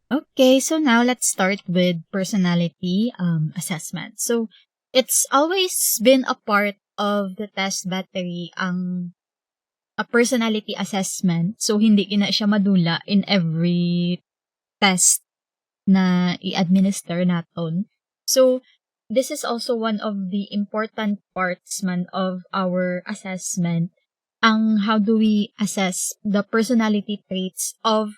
Okay, so now let's start with personality assessment. So, it's always been a part of the test battery ang a personality assessment. So, hindi kina siya madula in every test na i-administer naton. So, this is also one of the important parts man of our assessment, ang how do we assess the personality traits of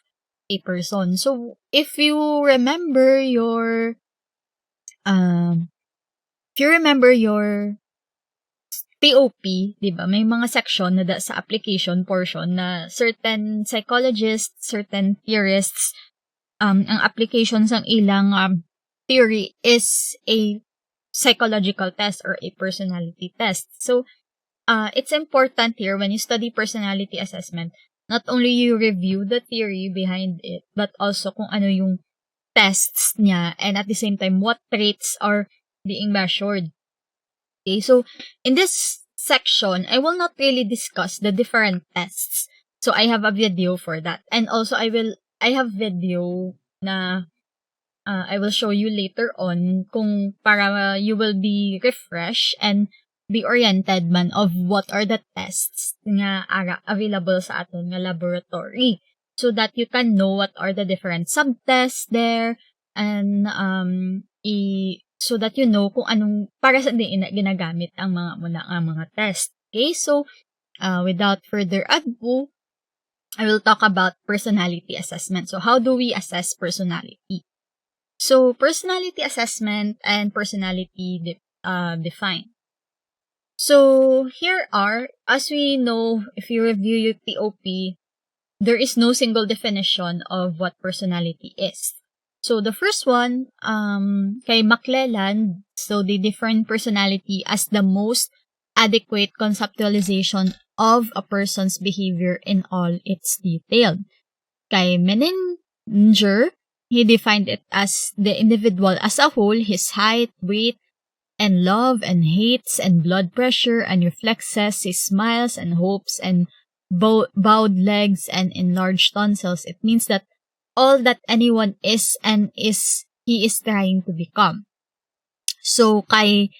a person. So, if you remember your um POP, 'di ba? May mga section na sa application portion na certain psychologists, certain theorists, ang application ng ilang theory is a psychological test or a personality test. So, it's important here when you study personality assessment, not only you review the theory behind it, but also kung ano yung tests niya and at the same time, what traits are being measured. Okay, so in this section, I will not really discuss the different tests. So I have a video for that. And also I have video na I will show you later on kung para you will be refreshed and be oriented man of what are the tests nga available sa aton nga laboratory so that you can know what are the different subtests there and so that you know kung anong para sa din ginagamit ang mga test. Okay, so without further ado, I will talk about personality assessment. So how do we assess personality? So, personality assessment and personality define. So, here are, as we know, if you review your TOP, there is no single definition of what personality is. So, the first one, kay McClelland, so they define personality as the most adequate conceptualization of a person's behavior in all its detail. Kay Menninger, he defined it as the individual as a whole, his height, weight, and love and hates and blood pressure and reflexes, his smiles and hopes and bowed legs and enlarged tonsils. It means that all that anyone is and he is trying to become. So, kay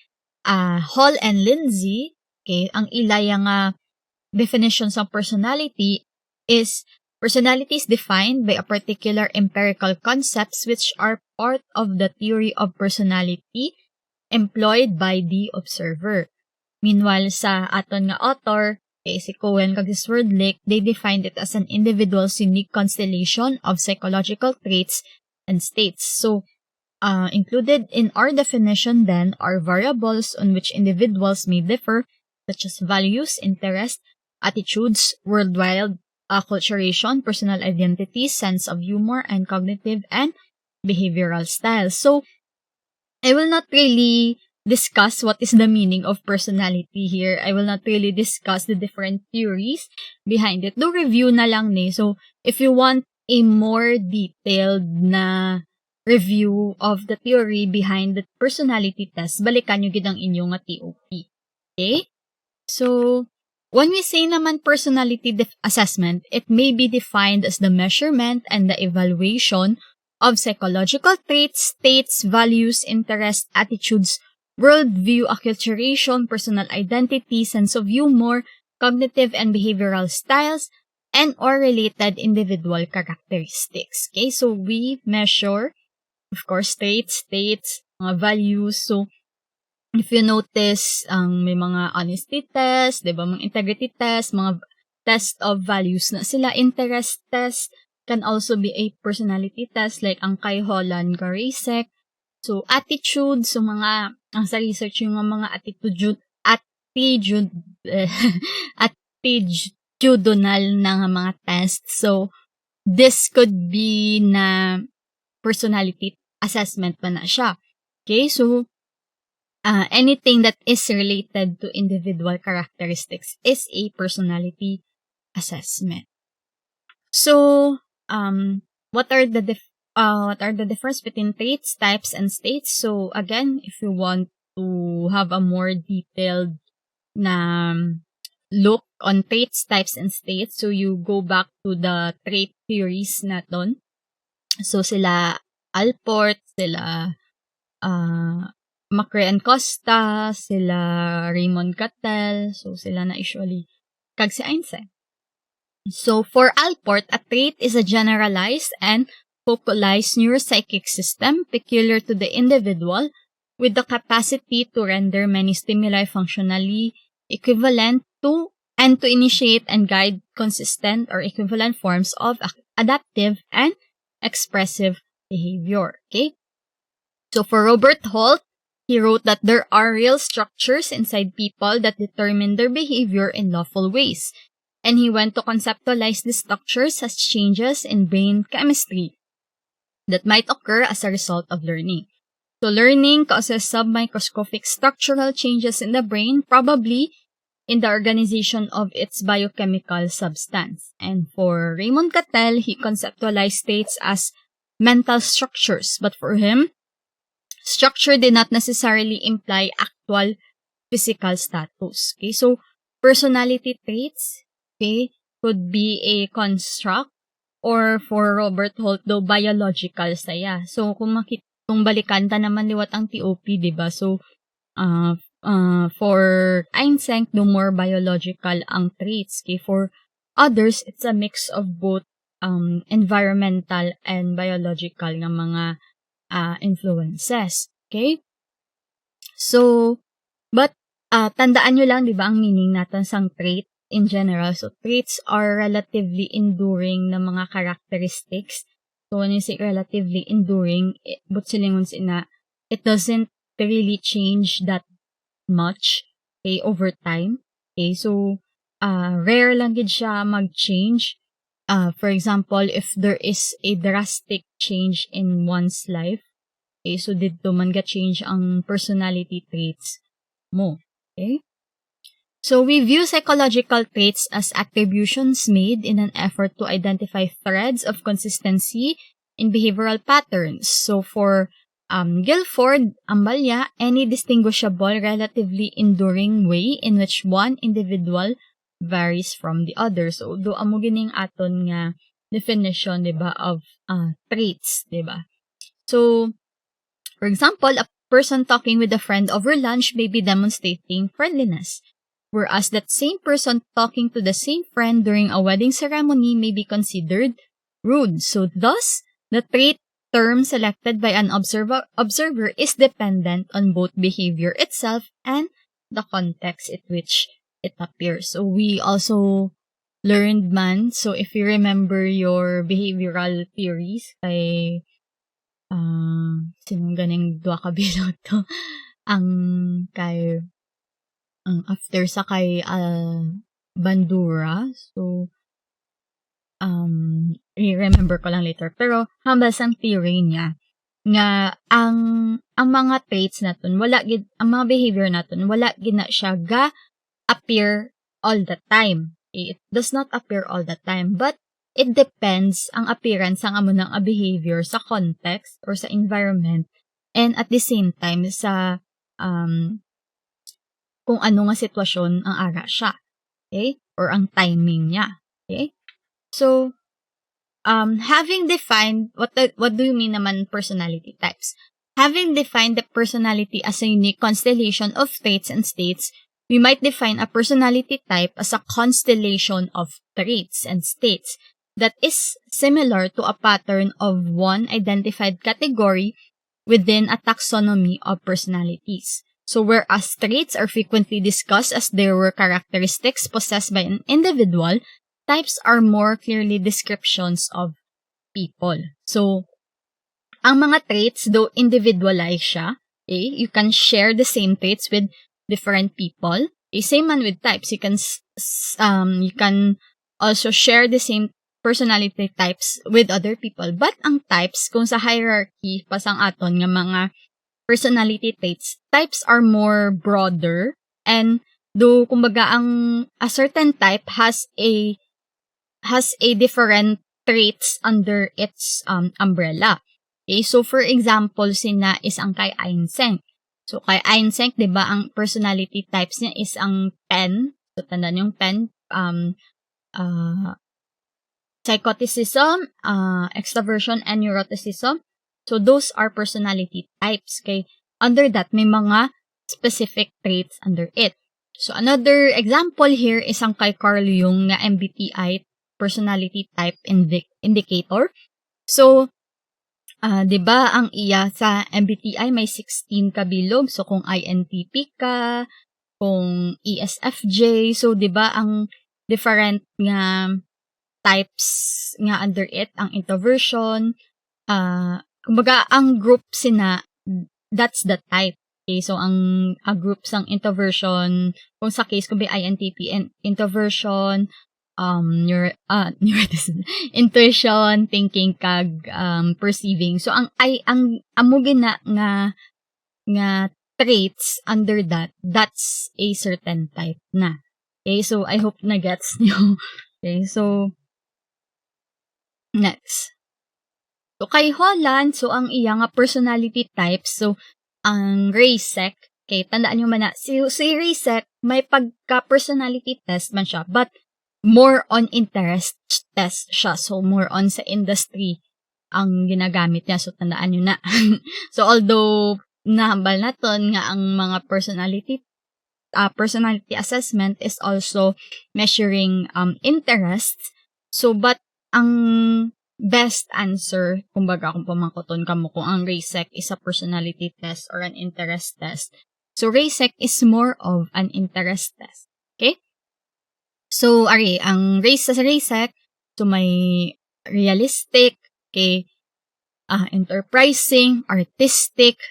Hall and Lindsay, okay, ang ilaya nga definitions of personality is personality is defined by a particular empirical concepts which are part of the theory of personality employed by the observer. Meanwhile, sa aton nga author, si Cohen kag si Swerdlick, they defined it as an individual's unique constellation of psychological traits and states. So, included in our definition then are variables on which individuals may differ, such as values, interests, attitudes, worldwide acculturation, personal identity, sense of humor, and cognitive and behavioral styles. So, I will not really discuss what is the meaning of personality here. I will not really discuss the different theories behind it. Do review na lang ni. So, if you want a more detailed na review of the theory behind the personality test, balikan nyo gid ang inyong TOP. Okay? So, when we say naman personality assessment, it may be defined as the measurement and the evaluation of psychological traits, states, values, interests, attitudes, worldview, acculturation, personal identity, sense of humor, cognitive and behavioral styles, and or related individual characteristics. Okay, so we measure, of course, states, mga values. So, if you notice, may mga honesty test, diba, mga integrity test, mga test of values na sila, interest test, can also be a personality test, like ang kay Holland Garisek. So, attitude, so ang sa research yung mga attitudinal na mga test. So, this could be na personality assessment pa na siya. Okay, so, anything that is related to individual characteristics is a personality assessment. So, what are the difference between traits, types, and states? So, again, if you want to have a more detailed na look on traits, types, and states, so you go back to the trait theories naton. So, sila Alport, sila Macrae and Costa, sila Raymond Cattell, so sila na usually kag si Einstein. So, for Alport, a trait is a generalized and focalized neuropsychic system peculiar to the individual with the capacity to render many stimuli functionally equivalent to and to initiate and guide consistent or equivalent forms of adaptive and expressive behavior. Okay? So, for Robert Holt, he wrote that there are real structures inside people that determine their behavior in lawful ways. And he went to conceptualize these structures as changes in brain chemistry that might occur as a result of learning. So learning causes submicroscopic structural changes in the brain, probably in the organization of its biochemical substance. And for Raymond Cattell, he conceptualized states as mental structures, but for him, structure did not necessarily imply actual physical status. Okay, so personality traits, okay, could be a construct, or for Robert Holt, though biological saya. So, kung balikan ta naman liwat ang TOP, diba? So, for Einstein, do more biological ang traits. Okay? For others, it's a mix of both environmental and biological ng mga influences. Okay? So, but tandaan nyo lang, di ba, ang meaning natin sang trait in general. So, traits are relatively enduring na mga characteristics. So, when you say relatively enduring, but silingon sina, it doesn't really change that much, okay, over time. Okay, so, rare lang gid siya mag-change. For example, if there is a drastic change in one's life, okay, so dito man ga-change ang personality traits mo. Okay? So, we view psychological traits as attributions made in an effort to identify threads of consistency in behavioral patterns. So, for Guilford, Ambalya, any distinguishable, relatively enduring way in which one individual varies from the other. So, do amo gining aton nga definition, diba, of traits, diba? So, for example, a person talking with a friend over lunch may be demonstrating friendliness, whereas that same person talking to the same friend during a wedding ceremony may be considered rude. So thus, the trait term selected by an observer is dependent on both behavior itself and the context in which it appears. So we also learned man, so if you remember your behavioral theories, kay sinong ganing dua ka bilog to, ang kay after sa kay Bandura. So, i-remember ko lang later. Pero, hambal sang theory niya, nga, ang mga traits naton, ang mga behavior naton, wala gina siya appear all the time. It does not appear all the time, but it depends ang appearance ang amo ng behavior sa context or sa environment, and at the same time, sa kung ano nga sitwasyon ang ara siya. Okay? Or ang timing niya. Okay? So, having defined, what do you mean naman personality types? Having defined the personality as a unique constellation of traits and states, we might define a personality type as a constellation of traits and states that is similar to a pattern of one identified category within a taxonomy of personalities. So, whereas traits are frequently discussed as there were characteristics possessed by an individual, types are more clearly descriptions of people. So, ang mga traits, though individualized siya, okay, you can share the same traits with different people. Okay, same man with types. You can also share the same personality types with other people. But ang types, kung sa hierarchy, pasang aton nga mga personality traits, types are more broader, and do kumbaga a certain type has a different traits under its umbrella. Okay, so for example, sina is ang kay Einstein. So kay Einstein, 'di ba, ang personality types niya is ang pen. So tandaan yung pen, psychoticism, extraversion, and neuroticism. So those are personality types. Okay? Under that, may mga specific traits under it. So another example here is ang kay Carl Jung na MBTI personality type indicator. So, 'di ba ang iya sa MBTI may 16 kabilog. So kung INTP ka, kung ESFJ, so 'di ba ang different nga types nga under it, ang introversion, kumbaga ang group sina, that's the type. Okay, so ang group sang introversion, kung sa case kung may INTP and introversion, intuition, thinking kag perceiving. So ang amo gina nga traits under that's a certain type na. Okay, so I hope na gets niyo. Okay, so next. So kay Holland, so ang iya nga personality types, so ang Raysec, okay, tandaan nyo man na, si Raysec, may pagka-personality test man siya, but more on interest test siya. So, more on sa industry ang ginagamit niya. So, tandaan nyo na. So, although, nahambal natin nga ang mga personality assessment is also measuring interests. So, but ang best answer, kumbaga kung pamangkoton ka mo kung ang Raysec is a personality test or an interest test. So, Raysec is more of an interest test. Okay? So, ang sa Raysec, so may realistic, okay, enterprising, artistic,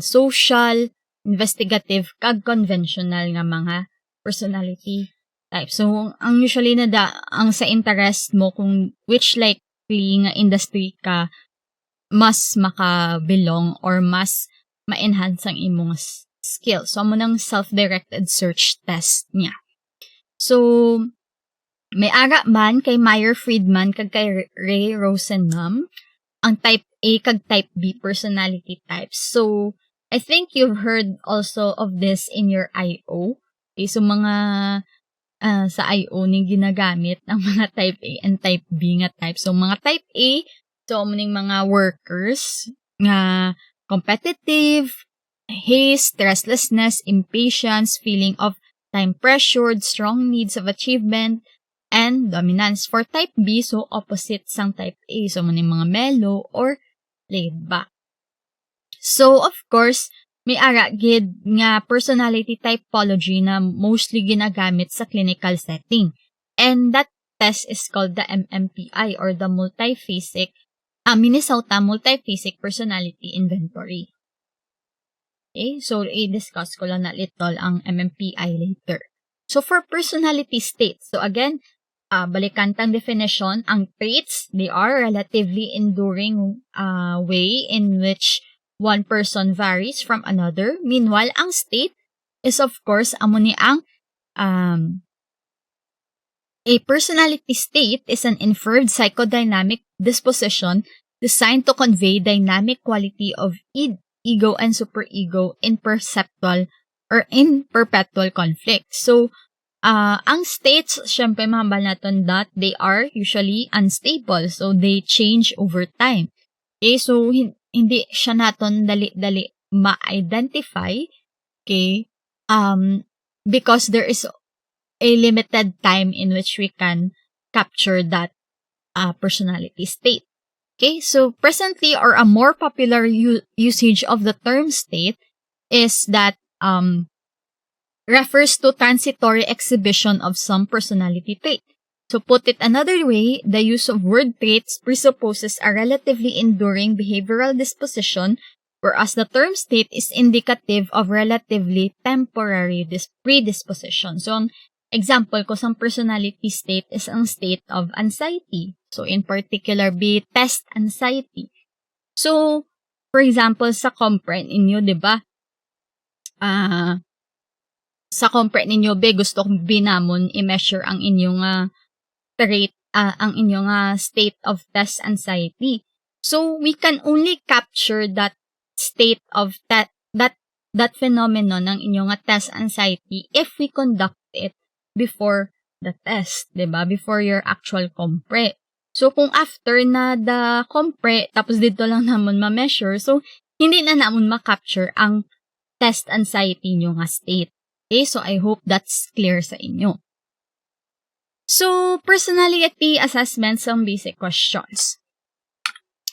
social, investigative, kag conventional nga mga personality type. So, ang usually ang sa interest mo, kung which likely nga industry ka mas maka-belong or mas ma-enhance ang imong skills. So, amo nang self-directed search test niya. So, may ara man kay Meyer-Friedman kag kay Ray Rosenbaum ang type A kag type B personality types. So, I think you've heard also of this in your IO. Okay, so mga sa IO ning ginagamit ang mga type A and type B nga type. So, mga type A, so ning mga workers nga competitive, haste, restlessness, impatience, feeling of time pressured, strong needs of achievement, and dominance. For type B, so opposite sang type A. So, ning mga mellow or laid back. So, of course, may ara gid nga personality typology na mostly ginagamit sa clinical setting. And that test is called the MMPI or the Minnesota Multiphasic Personality Inventory. Okay, so i-discuss ko lang na little ang MMPI later. So for personality states, so again, balikan tang definition, ang traits, they are relatively enduring way in which one person varies from another. Meanwhile, ang state is of course, amo ni ang a personality state is an inferred psychodynamic disposition designed to convey dynamic quality of ego and superego in perceptual or in perpetual conflict. So, ang states, syempre mahambal natin that they are usually unstable. So, they change over time. Okay, so hindi siya naton dali-dali ma-identify, okay, because there is a limited time in which we can capture that personality state. Okay, so presently or a more popular usage of the term state is that refers to transitory exhibition of some personality trait. To put it another way, the use of word traits presupposes a relatively enduring behavioral disposition, whereas the term state is indicative of relatively temporary predisposition. So, ang example ko sa personality state is ang state of anxiety. So, in particular, be test anxiety. So, for example, sa comprehend inyo, di ba? Sa comprehend ninyo, gusto kong binamon i-measure ang inyong trait, ang inyong state of test anxiety. So, we can only capture that state of that phenomenon ng inyong test anxiety if we conduct it before the test, 'di ba? Before your actual compre. So, kung after na the compre, tapos dito lang namon ma-measure, so, hindi na namon ma-capture ang test anxiety nyo nga state. Okay? So, I hope that's clear sa inyo. So, personality assessment some basic questions.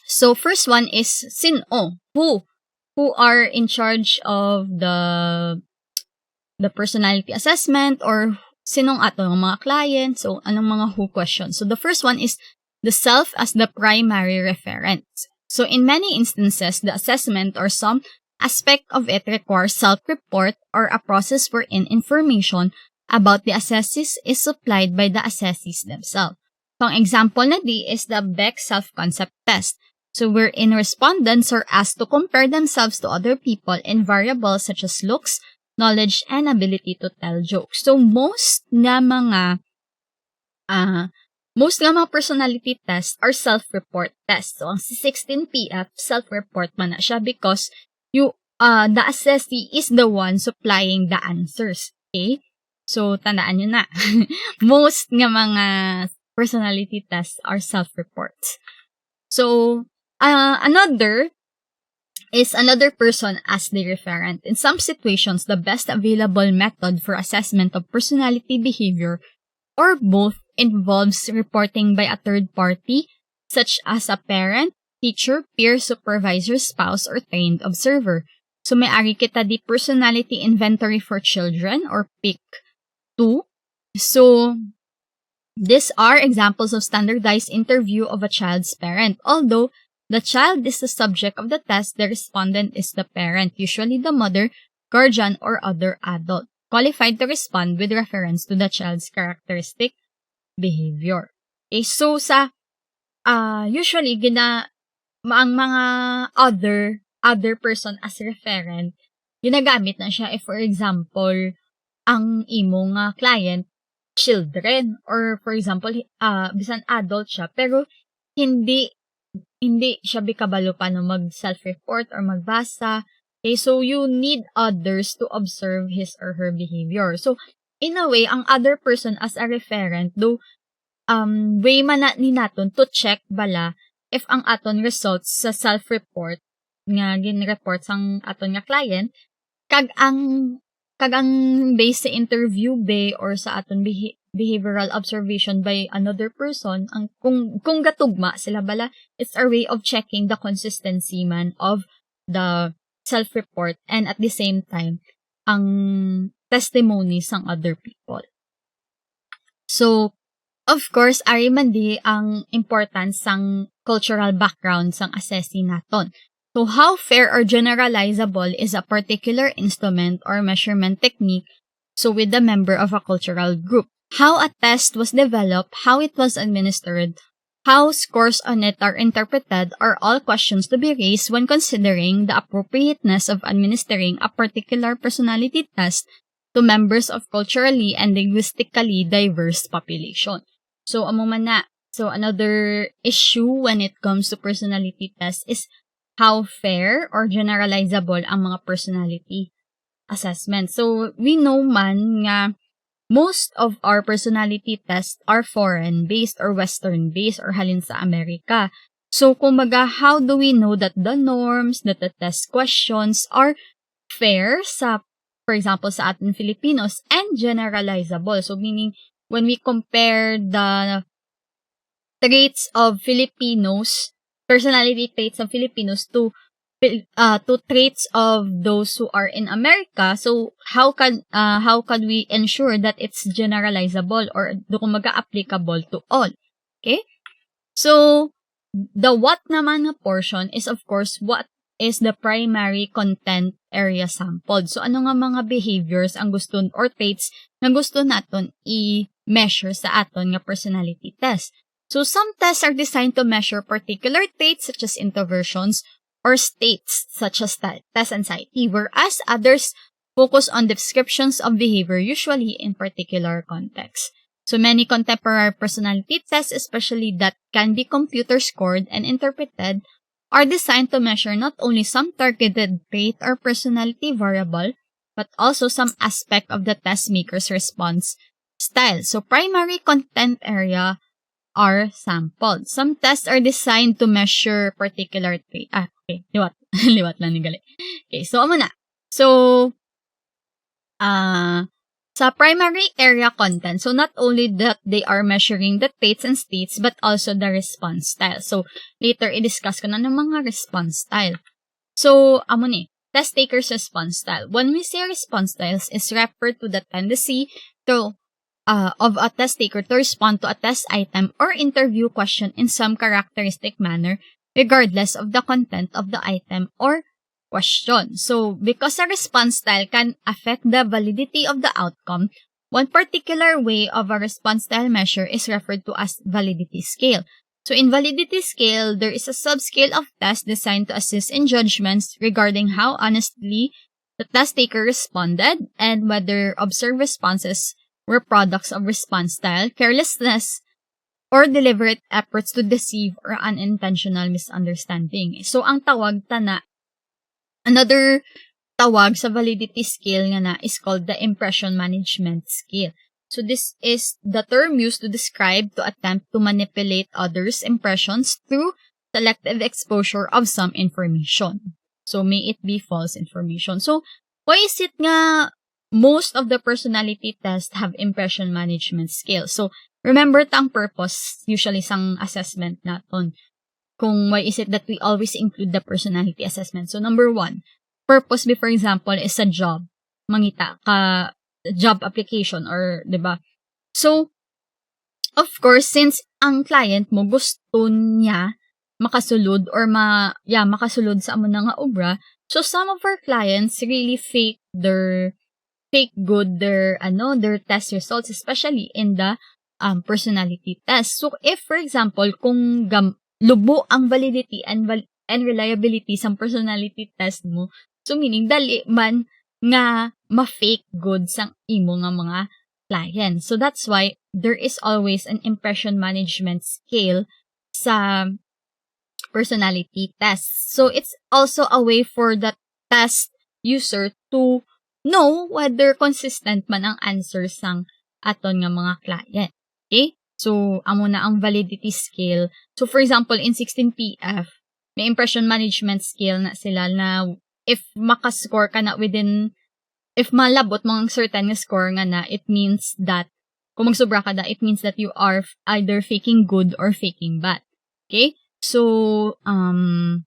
So, first one is, sino? Who are in charge of the personality assessment, or sinong ato ng mga client? So, anong mga who questions? So, the first one is the self as the primary referent. So, in many instances, the assessment or some aspect of it requires self-report or a process wherein information about the assessees is supplied by the assessees themselves. So, ang example na di is the Beck self-concept test. So, wherein respondents are asked to compare themselves to other people in variables such as looks, knowledge, and ability to tell jokes. So, most nga mga personality tests are self-report tests. So, ang 16PF, self-report man na siya because the assessee is the one supplying the answers. Okay? So, tandaan nyo na. Most nga mga personality tests are self-reports. So, another person as the referent. In some situations, the best available method for assessment of personality behavior or both involves reporting by a third party, such as a parent, teacher, peer, supervisor, spouse, or trained observer. So, may-ari kita di personality inventory for children or PIC 2. So, these are examples of standardized interview of a child's parent. Although the child is the subject of the test, the respondent is the parent, usually the mother, guardian, or other adult, qualified to respond with reference to the child's characteristic behavior. Okay, so sa usually ang mga other person as referent, ginagamit na siya if for example ang imo nga client children, or for example bisan adult siya pero hindi siya bikabalo pa no mag self-report or magbasa. Okay, so you need others to observe his or her behavior. So in a way, ang other person as a referent, though way man ni naton to check bala if ang aton results sa self-report nga gin-report sang aton nga client kag ang based sa interview or sa aton behavioral observation by another person, ang kung gatugma sila bala, it's a way of checking the consistency man of the self-report and at the same time ang testimony sang other people. So, of course, ari man di ang importance sang cultural background sang assessee naton. So, how fair or generalizable is a particular instrument or measurement technique with the member of a cultural group? How a test was developed, how it was administered, how scores on it are interpreted are all questions to be raised when considering the appropriateness of administering a particular personality test to members of culturally and linguistically diverse population. So, amo man na. So, another issue when it comes to personality tests is how fair or generalizable ang mga personality assessment. So, we know man nga most of our personality tests are foreign-based or Western-based or halin sa Amerika. So, kumbaga, how do we know that the norms, that the test questions are fair sa, for example, sa ating Filipinos and generalizable? So, meaning, when we compare the traits of Filipinos, personality traits of Filipinos to traits of those who are in America, so how can we ensure that it's generalizable or kumaga applicable to all? Okay? So the what naman na portion is of course what is the primary content area sampled. So ano nga mga behaviors ang gusto or traits na gusto naton i-measure sa aton nga personality test. So, some tests are designed to measure particular traits such as introversions or states such as test anxiety, whereas others focus on descriptions of behavior usually in particular contexts. So, many contemporary personality tests, especially that can be computer scored and interpreted, are designed to measure not only some targeted trait or personality variable, but also some aspect of the test maker's response style. So, primary content area are sampled. Some tests are designed to measure particular trait. Okay. Liwat. Liwat lang ni gali. Okay, so, amo na. So, sa primary area content, so not only that they are measuring the traits and states, but also the response style. So, later, i-discuss ko na ng mga response style. So, amo ni, test taker's response style. When we say response styles, is referred to the tendency to of a test taker to respond to a test item or interview question in some characteristic manner, regardless of the content of the item or question. So, because a response style can affect the validity of the outcome, one particular way of a response style measure is referred to as validity scale. So, in validity scale, there is a subscale of tests designed to assist in judgments regarding how honestly the test taker responded and whether observed responses were products of response style, carelessness, or deliberate efforts to deceive or unintentional misunderstanding. So, ang tawag tana, another tawag sa validity scale nga na is called the impression management scale. So, this is the term used to describe to attempt to manipulate others' impressions through selective exposure of some information. So, may it be false information. So, why is it nga most of the personality tests have impression management scale? So, remember tang purpose usually sang assessment naton. Kung why is it that we always include the personality assessment. So, number 1, purpose be for example is a job. Mangita ka job application or, diba? So, of course, since ang client mo gusto niya makasulod or makasulod sa amo na nga obra, so some of our clients really fake good their test results, especially in the personality test. So, if for example, kung lubo ang validity and reliability sa personality test mo, so meaning dali man nga ma-fake good sang imo nga mga client. So that's why there is always an impression management scale sa personality test. So it's also a way for the test user to know whether consistent man ang answers sang aton nga mga client. Okay? So, amo na ang validity scale. So, for example, in 16PF, may impression management scale na sila na if makascore ka na if malabot mong certain score nga na, it means that, kung magsobra ka na, it means that you are either faking good or faking bad. Okay? So, amo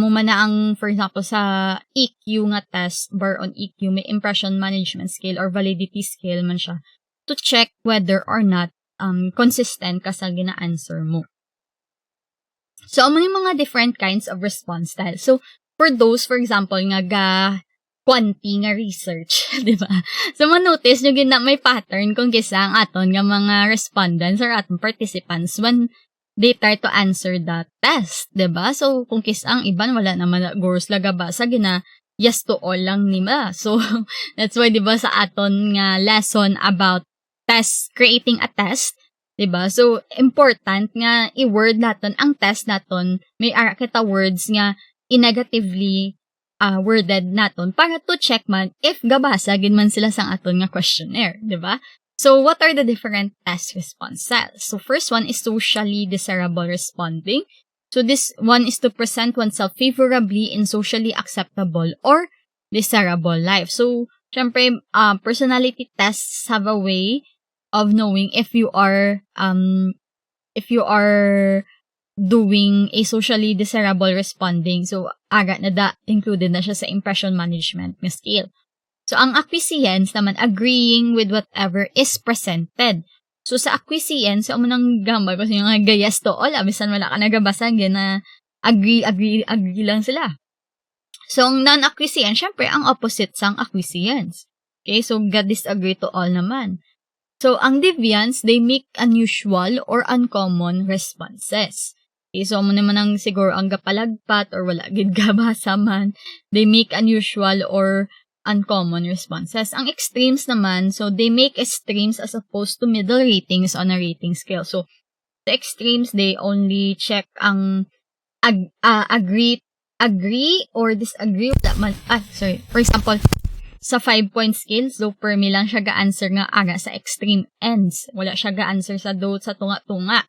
man na ang, for example, sa EQ nga test, bar on EQ, may impression management scale or validity scale man siya to check whether or not consistent ka sa gina-answer mo. So, amo yung mga different kinds of response style. So, for those, for example, nga quanti nga research, di ba? So, manotice nyo gina may pattern kung kisa ang aton nga mga respondents or aton participants when they try to answer the test, di ba? So, kung kisa ang iban, wala naman gurus laga ba sa gina yes to all lang nima. So, that's why, di ba, sa aton nga lesson about creating a test, diba? So, important nga i-word naton ang test naton, may ara kita words nga i-negatively worded naton para to check man if gabasa gid man sila sang aton nga questionnaire, diba? So, what are the different test response styles? So, first one is socially desirable responding. So, this one is to present oneself favorably in socially acceptable or desirable life. So, syempre, personality tests have a way of knowing if you are doing a socially desirable responding. So, aga na included na siya sa impression management na scale. So, ang acquiescence naman, agreeing with whatever is presented. So, sa acquiescence, so, amo nang gambal ko sa yung gayas to all, abisan wala ka nagabasan, na agree lang sila. So, ang non-acquiescence, syempre, ang opposite sang acquiescence. Okay, so, disagree to all naman. So, ang deviants, they make unusual or uncommon responses. Okay, so, mo naman ang siguro ang gapalagpat or wala gid gabasa man, they make unusual or uncommon responses. Ang extremes naman, so, they make extremes as opposed to middle ratings on a rating scale. So, the extremes, they only check ang agree or disagree with that man. For example, sa 5-point scale, so per me lang siya ga-answer nga aga sa extreme ends. Wala siya ga-answer sa do sa tunga-tunga.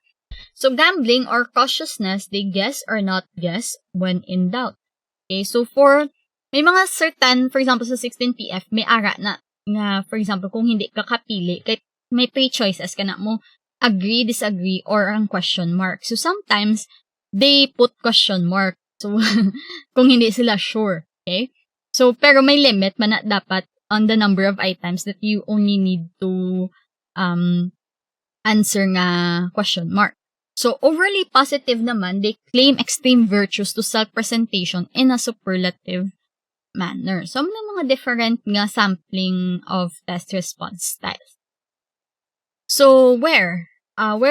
So gambling or cautiousness, they guess or not guess when in doubt. Okay, so may mga certain, for example sa 16PF, may ara na nga, for example, kung hindi ka kapili, kahit may 3 choices ka na mo, agree, disagree, or ang question mark. So sometimes, they put question mark. So, kung hindi sila sure. Okay? So, pero may limit man na dapat on the number of items that you only need to answer nga question mark. So, overly positive naman, they claim extreme virtues to self-presentation in a superlative manner. So, may mga different nga sampling of test response styles. So, where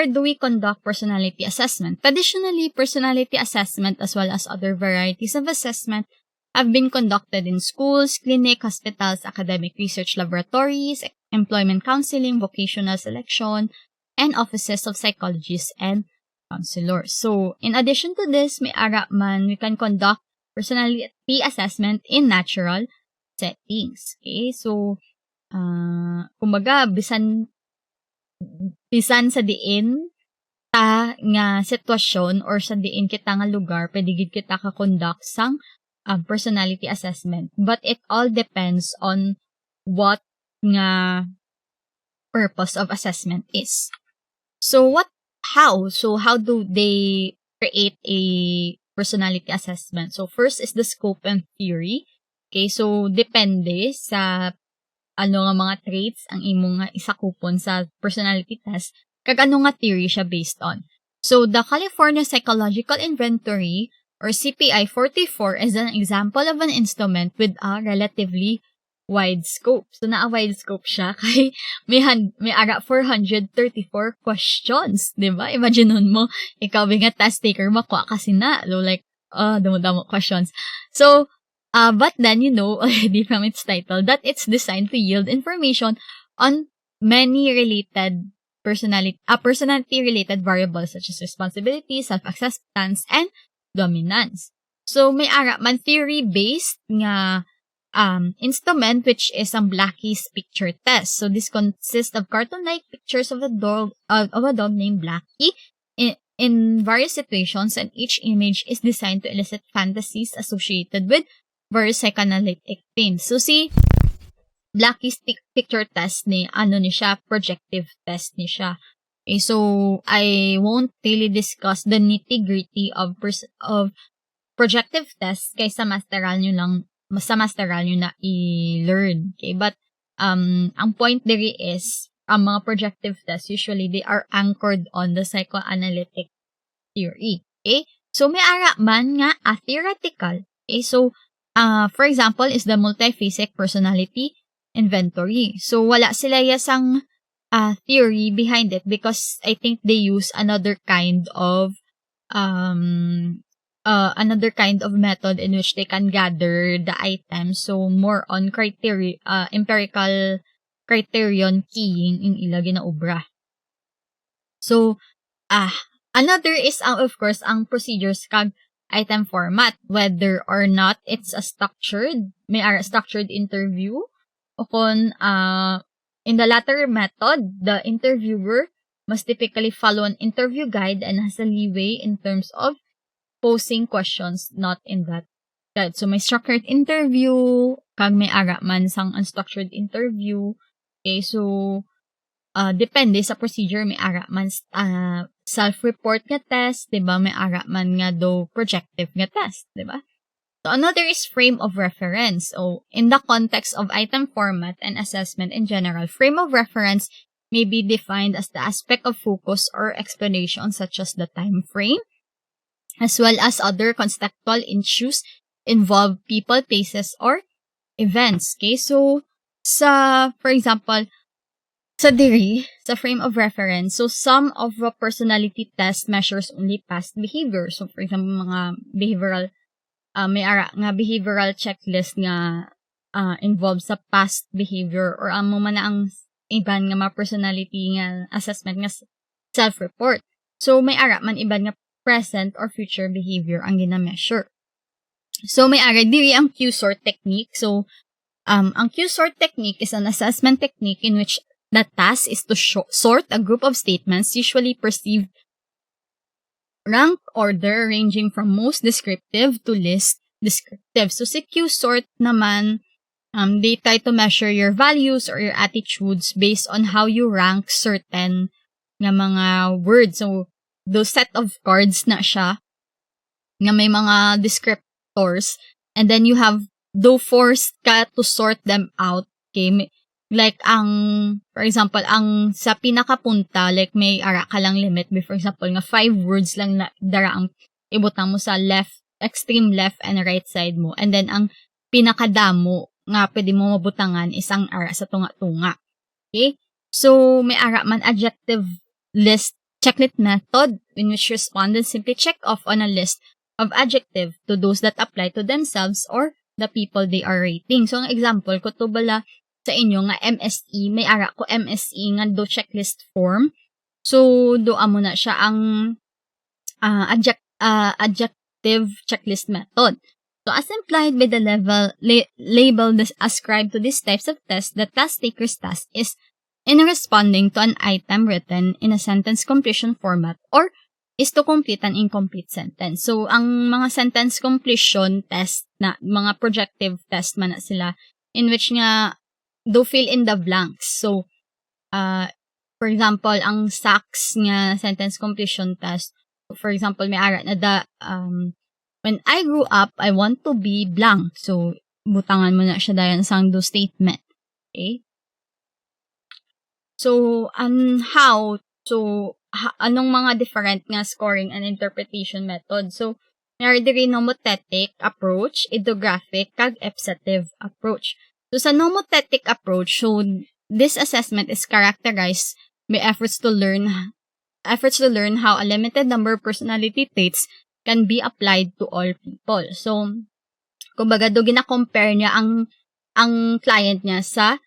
do we conduct personality assessment? Traditionally, personality assessment as well as other varieties of assessment have been conducted in schools, clinic, hospitals, academic research laboratories, employment counseling, vocational selection, and offices of psychologists and counselors. So, in addition to this, may ara man, we can conduct personality assessment in natural settings. Okay? So, kumbaga, bisan sa diin nga sitwasyon or sa diin kita nga lugar, pwede gid kita ka-conduct sang personality assessment. But it all depends on what nga purpose of assessment is. So, how do they create a personality assessment? So, first is the scope and theory. Okay, so, depende sa nga mga traits ang imong nga isakupon sa personality test, kag ano nga theory siya based on. So, the California Psychological Inventory or CPI-44 is an example of an instrument with a relatively wide scope. So, na-wide scope siya kay may ara 434 questions, di ba? Imagine mo, ikaw nga test taker, makuha kasi na. So, like, damo-damo questions. So, but then you know already from its title that it's designed to yield information on many related personality-related variables such as responsibility, self-acceptance, and dominance. So, may ara man theory-based nga instrument which is ang Blackie's picture test. So, this consists of cartoon-like pictures of a dog named Blackie in various situations, and each image is designed to elicit fantasies associated with various psychoanalytic themes. So, si Blackie's picture test ni siya, projective test ni siya. Okay, so, I won't really discuss the nitty-gritty of projective test kaysa masteral nyo na i-learn. Okay, but, ang point there is, ang mga projective tests, usually, they are anchored on the psychoanalytic theory. Okay, so, may ara man nga a theoretical. Okay, so, for example, is the multiphasic personality inventory. So, wala sila yasang theory behind it because I think they use another kind of method in which they can gather the items. So, more on empirical criterion keying in ila ginaobra. So, another is, of course, ang procedures kag item format, whether or not it's a structured interview, o kung, in the latter method, the interviewer must typically follow an interview guide and has a leeway in terms of posing questions not in that guide. So, may structured interview, kag may ara man sang unstructured interview. Okay, so, depende sa procedure, may ara man self-report nga test, diba? May ara man nga do projective nga test, diba? So, another is frame of reference. So, in the context of item format and assessment in general, frame of reference may be defined as the aspect of focus or explanation such as the time frame, as well as other contextual issues involve people, places, or events. Okay, so, for example, sa frame of reference, so some of the personality test measures only past behavior. So, for example, mga behavioral, may ara nga behavioral checklist nga involved sa past behavior or amo man na ang iban nga mga personality nga assessment nga self-report. So, may ara man iban nga present or future behavior ang gina-measure. So, may ara diri ang Q-sort technique. So, Ang Q-sort technique is an assessment technique in which the task is to sort a group of statements usually perceived rank order ranging from most descriptive to least descriptive. So, si Q-sort naman, they try to measure your values or your attitudes based on how you rank certain nga mga words. So, those set of cards na siya nga may mga descriptors, and then you have forced ka to sort them out. Okay? Like, for example, sa pinakapunta, like, may ara ka lang limit. For example, nga 5 words lang na dara ang ibutang mo sa extreme left and right side mo. And then, ang pinakadamo nga pwede mo mabutangan isang ara sa tunga-tunga. Okay? So, may ara man adjective list checklist method in which respondents simply check off on a list of adjective to those that apply to themselves or the people they are rating. So, ang example ko to bala sa inyo nga MSE, may ara ko MSE nga do checklist form. So, doa mo na siya ang adjective checklist method. So, as implied by the label ascribed to these types of tests, the task taker's task is in responding to an item written in a sentence completion format or is to complete an incomplete sentence. So, ang mga sentence completion test na, mga projective test man na sila, in which nga, do fill in the blanks. So, for example, ang SACS nga sentence completion test, for example, may ara na when I grew up, I want to be blank. So, butangan mo na siya dayan sang do statement. Okay? So, anong mga different nga scoring and interpretation method? So, meron diri nomothetic approach, ideographic, kag epsative approach. So, sa nomothetic approach, so, this assessment is characterized by efforts to learn how a limited number of personality traits can be applied to all people. So, kumbaga, do gina-compare niya ang client niya sa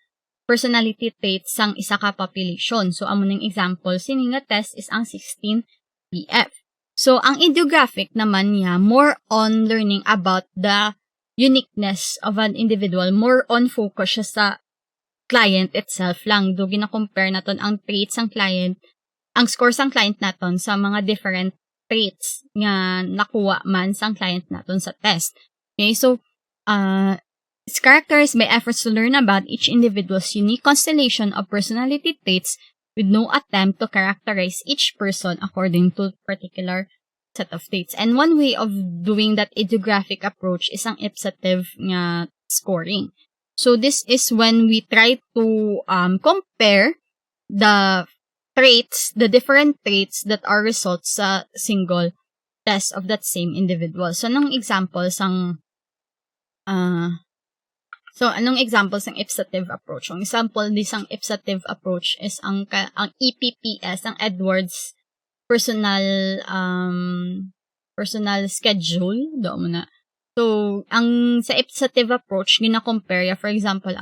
personality traits sang isa ka population. So, amo ng example, sini nga test is ang 16 PF. So, ang ideographic naman niya, more on learning about the uniqueness of an individual, more on focus siya sa client itself lang. Do gina-compare naton ang traits ng client, ang score sang client naton sa mga different traits nga nakuha man sang client naton sa test. Okay, so, it's characterized by efforts to learn about each individual's unique constellation of personality traits with no attempt to characterize each person according to particular set of traits. And one way of doing that ideographic approach is ang ipsative nga scoring. So, this is when we try to compare the different traits that are results sa single test of that same individual. So, anong examples anong examples ng ipsative approach? Ang example ng ipsative approach is ang EPPS, ang Edwards personal schedule. Doon mo na. So, sa ipsative approach, gina-compare, for example,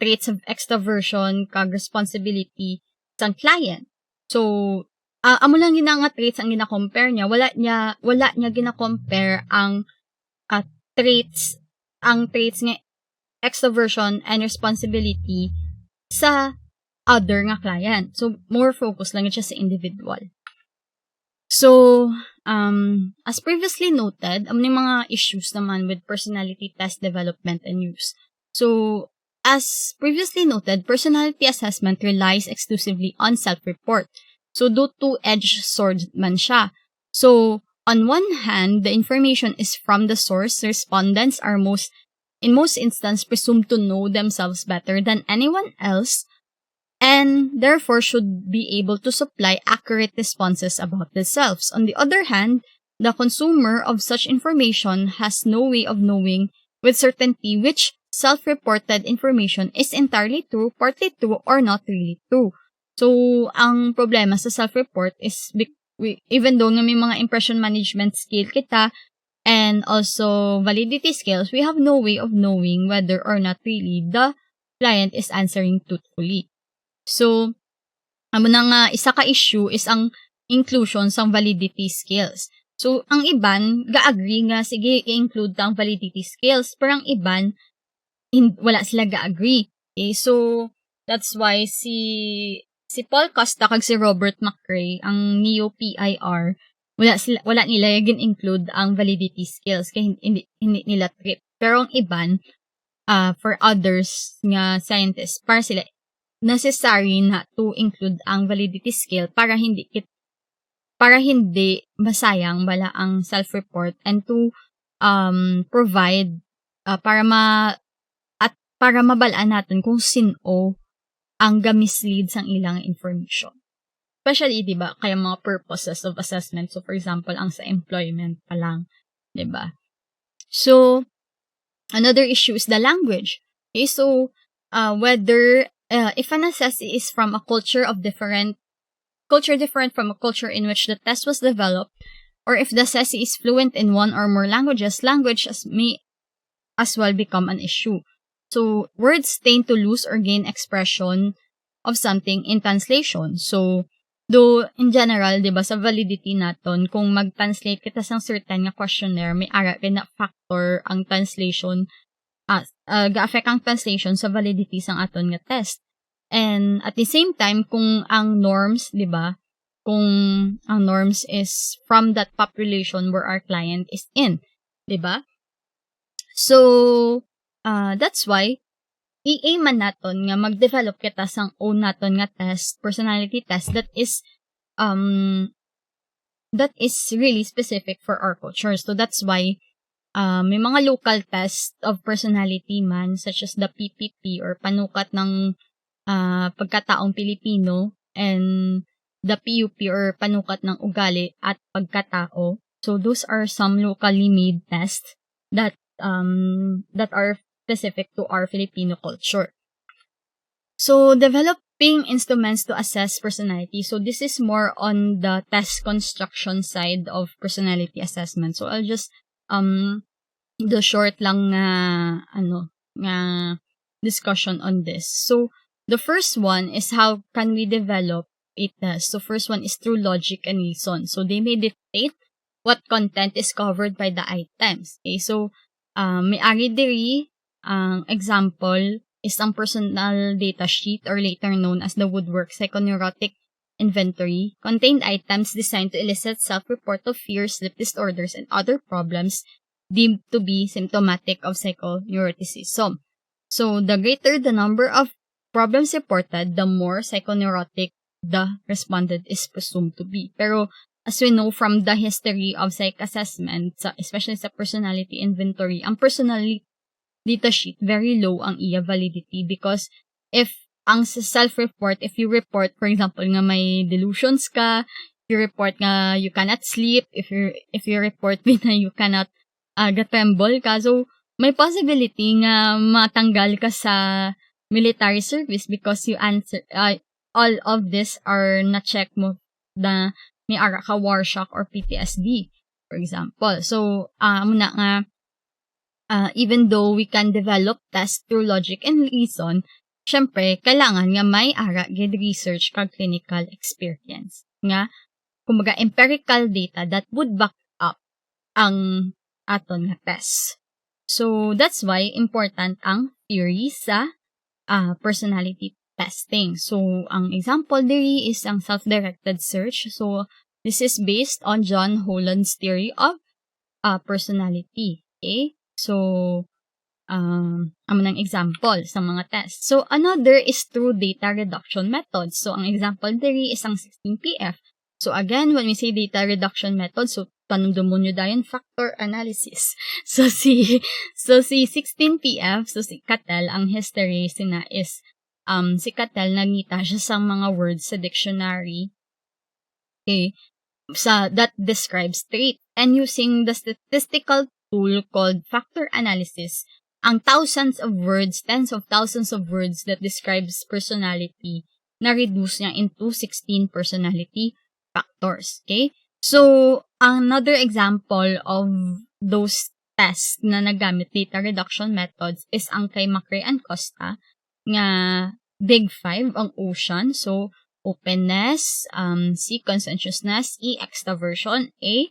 traits of extroversion, kag responsibility sa client. So, amo lang nga traits ang gina-compare niya. Wala niya gina-compare ang traits nga extroversion and responsibility sa other nga client. So, more focus lang siya sa individual. So, as previously noted, ang mga issues naman with personality test development and use. So, as previously noted, personality assessment relies exclusively on self-report. So, do two-edged sword man siya. So, on one hand, the information is from the source. Respondents are in most instances presumed to know themselves better than anyone else and therefore should be able to supply accurate responses about themselves. On the other hand, the consumer of such information has no way of knowing with certainty which self-reported information is entirely true, partly true, or not really true. So, ang problema sa self-report is even though nga may mga impression management skill kita and also validity skills, we have no way of knowing whether or not really the client is answering truthfully. So, amo na nga isa ka issue is ang inclusion sa validity skills. So, ang iban, ga-agree nga, sige, i-include ta ang validity scales. Pero ang iban, wala sila ga-agree. Okay, so, that's why si Paul Costa kag si Robert McRae, ang neo-PIR, wala nila gin-include ang validity scales kaya hindi nila trip. Pero ang iban, for others nga scientists, para sila necessary na to include ang validity scale para hindi masayang bala ang self-report and to provide para mabalaan natin kung sino ang gamislead sang ilang information. Especially, di ba, kaya mga purposes of assessment. So, for example, ang sa employment pa lang, di ba? So, another issue is the language. Okay, so, whether, if an assessee is from a culture different from a culture in which the test was developed, or if the assessee is fluent in one or more languages, language may as well become an issue. So, words tend to lose or gain expression of something in translation. So, though, in general, di ba, sa validity naton, kung mag-translate kita sa certain nga questionnaire, may ara rin na factor ang translation, ga-affect ang translation sa validity sang aton nga test. And at the same time, kung ang norms, di ba, kung ang norms is from that population where our client is in, di ba? So, that's why, i-aiman naton nga mag-develop kita sang own naton nga test, personality test that is really specific for our culture. So that's why may mga local test of personality man such as the PPP or panukat ng pagkataong Pilipino and the PUP or panukat ng ugali at pagkatao. So those are some locally made tests that are specific to our Filipino culture. So, developing instruments to assess personality. So, this is more on the test construction side of personality assessment. So, I'll just do short lang nga discussion on this. So, the first one is how can we develop a test. So, first one is through logic and reason. So, they may dictate what content is covered by the items. Okay, so, may ari diri ang example is ang personal data sheet or later known as the Woodwork Psychoneurotic Inventory contained items designed to elicit self-report of fears, sleep disorders, and other problems deemed to be symptomatic of psychoneuroticism. So, the greater the number of problems reported, the more psychoneurotic the respondent is presumed to be. Pero, as we know from the history of psych assessment, especially sa personality inventory, ang personality data sheet, very low ang iya validity because if ang self-report, if you report, for example, nga may delusions ka, if you report nga you cannot sleep, if you report na you cannot gatremble ka, so may possibility nga matanggal ka sa military service because you answer, all of this are na-check mo na may ara ka war shock or PTSD, for example. So, muna nga, even though we can develop tests through logic and reason, syempre, kailangan nga may ara gid research kag clinical experience. Nga, kumbaga, empirical data that would back up ang aton nga test. So, that's why important ang theory sa personality testing. So, ang example diri is ang self-directed search. So, this is based on John Holland's theory of personality. Okay? So, amo ng example sa mga tests. So, another is through data reduction methods. So, ang example diri is ang 16PF. So, again, when we say data reduction method, so, panumdumon nyo dayon factor analysis. So, si 16PF, so si Cattell, ang history sina is, si Cattell, nangita siya sa mga words sa dictionary. Okay? That describes trait. And using the statistical tool called factor analysis, ang thousands of words, tens of thousands of words that describes personality, na-reduce niya into 16 personality factors. Okay? So, another example of those tests na nagamit data reduction methods is ang kay McRae and Costa nga Big Five, ang ocean. So, openness, C, conscientiousness, E, extraversion, A,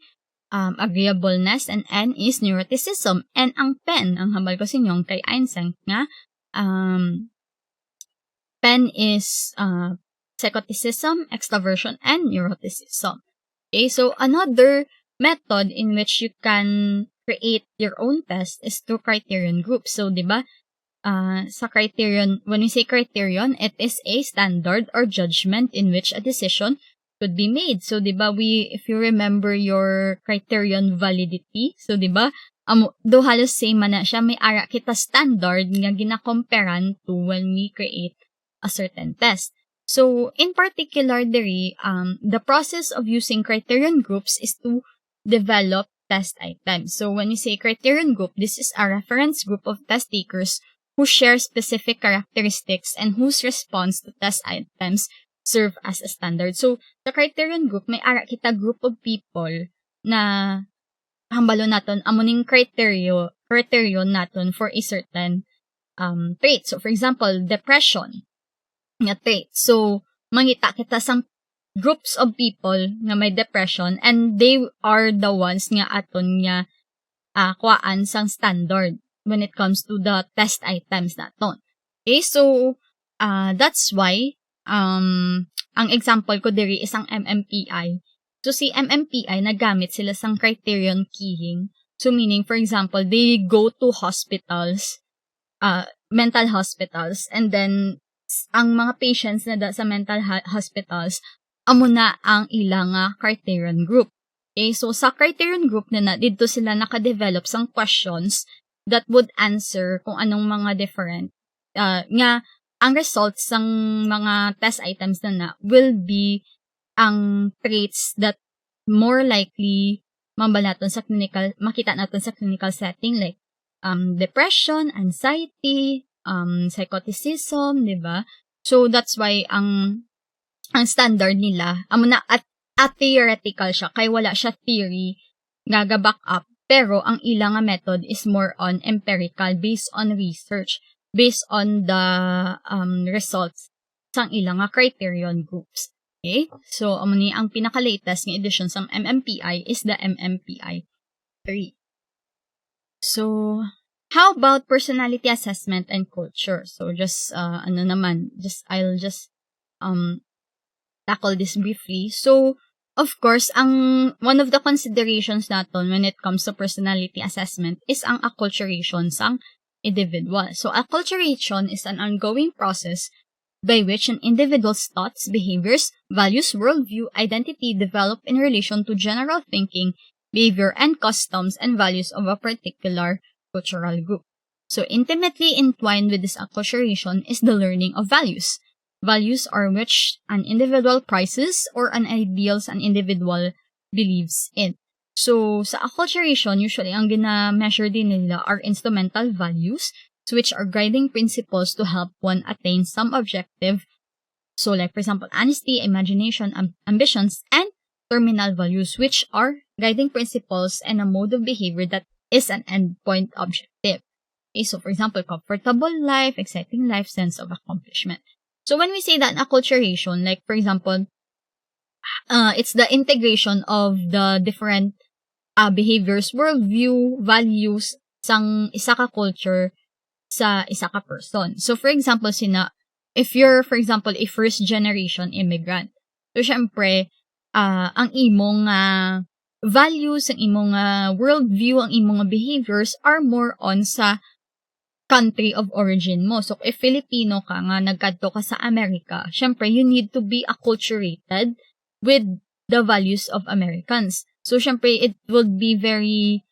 agreeableness, and N is neuroticism. And ang PEN, ang hambal ko sa inyo, kay Einstein nga, PEN is psychoticism, extraversion, and neuroticism. Okay, so another method in which you can create your own test is through criterion groups. So, di ba, sa criterion, when we say criterion, it is a standard or judgment in which a decision could be made. So, di ba, if you remember your criterion validity, so, di ba, do halos same man na siya, may ara kita standard nga ginakomparan to when we create a certain test. So, in particular, the process of using criterion groups is to develop test items. So, when we say criterion group, this is a reference group of test takers who share specific characteristics and whose response to test items serve as a standard. So, the criterion group, may ara kita group of people na hambalo naton amuning criterion naton for a certain trait. So, for example, depression nga trait. So, mangita kita sang groups of people nga may depression and they are the ones nga aton nga kuwaan sang standard when it comes to the test items naton. Okay, so that's why ang example ko diri is ang MMPI. So si MMPI nagamit sila sang criterion keying. So meaning for example, they go to hospitals, mental hospitals, and then ang mga patients na sa mental hospitals amo na ang ilang criterion group. Okay, so sa criterion group na dito sila naka-develop sang questions that would answer kung anong mga different nga ang results ng mga test items na will be ang traits that more likely makita natin sa clinical setting like depression, anxiety, psychoticism, di ba? So that's why ang standard nila amo na at theoretical siya kay wala siya theory nga back up. Pero, ang ilang method is more on empirical, based on research, based on the results sang ilang criterion groups. Okay? So, ang pinaka-latest ng edition sa MMPI is the MMPI 3. So, how about personality assessment and culture? So, I'll just tackle this briefly. So, of course, one of the considerations natin when it comes to personality assessment is ang acculturation sang individual. So, acculturation is an ongoing process by which an individual's thoughts, behaviors, values, worldview, identity develop in relation to general thinking, behavior, and customs and values of a particular cultural group. So, intimately entwined with this acculturation is the learning of values. Values are which an individual prizes or an ideals an individual believes in. So, sa acculturation, usually, ang gina-measure din nila are instrumental values, which are guiding principles to help one attain some objective. So, like, for example, honesty, imagination, ambitions, and terminal values, which are guiding principles and a mode of behavior that is an endpoint objective. Okay, so, for example, comfortable life, exciting life, sense of accomplishment. So, when we say that acculturation, like, for example, it's the integration of the different behaviors, worldview, values, sang isa ka culture sa isa ka person. So, for example, if you're, for example, a first-generation immigrant, so, syempre, ang imong values, ang imong worldview, ang imong behaviors are more on sa country of origin mo. So, if Filipino ka nga, nagkadto ka sa Amerika, syempre, you need to be acculturated with the values of Americans. So, syempre, it would be very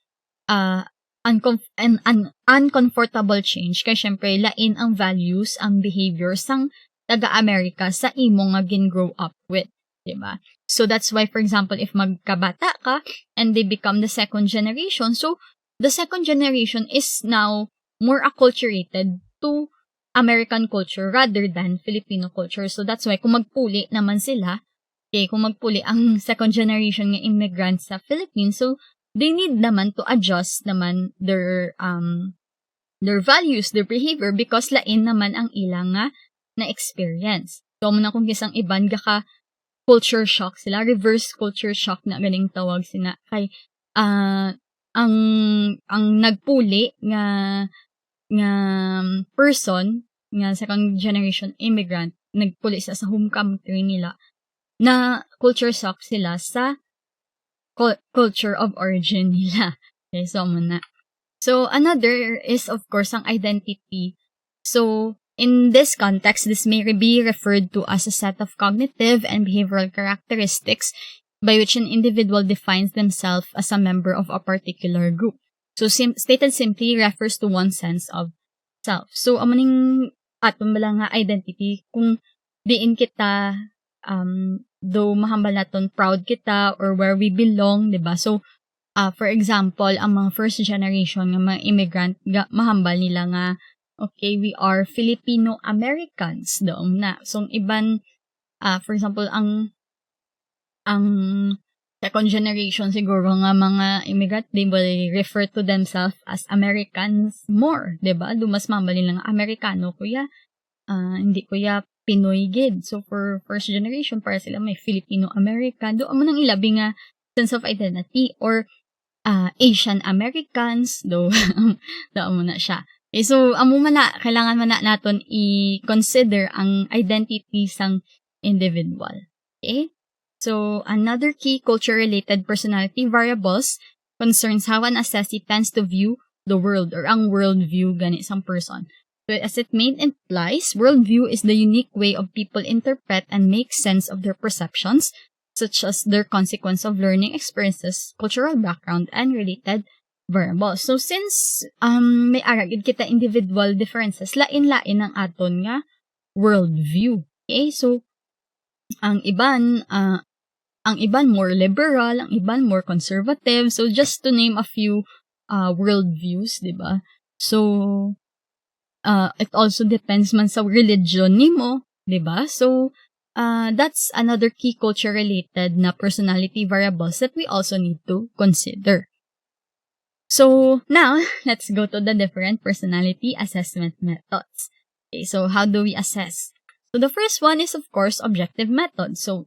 uncomfortable change kaya syempre, lain ang values, ang behaviors sang taga-Amerika sa imo nga gin-grow up with. Diba? So, that's why, for example, if magkabata ka and they become the second generation, so, the second generation is now more acculturated to American culture rather than Filipino culture. So, that's why, kung magpuli naman sila, okay, kung magpuli ang second generation ng immigrants sa Philippines, so, they need naman to adjust naman their values, their behavior, because lain naman ang ilang na experience. So, muna kung isang iban ka culture shock sila, reverse culture shock na ganing tawag sila, kay ang nagpuli nga person nga second generation immigrant nagpuli sa home country nila na culture shock sila sa culture of origin nila. Okay, so muna. So another is of course ang identity. So in this context, this may be referred to as a set of cognitive and behavioral characteristics by which an individual defines themselves as a member of a particular group. So stated simply refers to one sense of self. So amaning aton bala nga identity kung diin kita though mahambal naton proud kita or where we belong, diba? So for example, ang mga first generation ng mga immigrant, mahambal nila nga, okay, we are Filipino Americans doon na. So, iban, for example, ang second generation siguro nga mga immigrant, they will refer to themselves as Americans more, diba? Mas mahambal nila nga, Amerikano, kuya, hindi kuya Pinoy gid. So, for first generation, para sila may Filipino American, doon mo nang ilabi nga sense of identity or Asian Americans, do mo na siya. Okay, so, kailangan man natin i-consider ang identity sang individual. Okay? So, another key culture-related personality variables concerns how an assessee tends to view the world or ang worldview gani isang person. So, as it main implies, worldview is the unique way of people interpret and make sense of their perceptions, such as their consequence of learning experiences, cultural background, and related variables. So, since may aragid kita individual differences, lain-lain ang aton nga worldview. Okay? So, ang iban more liberal, ang iban more conservative. So, just to name a few worldviews, diba? So, it also depends man sa religion nimo, diba? So, that's another key culture-related na personality variables that we also need to consider. So, now, let's go to the different personality assessment methods. Okay, so how do we assess? So, the first one is, of course, objective method. So,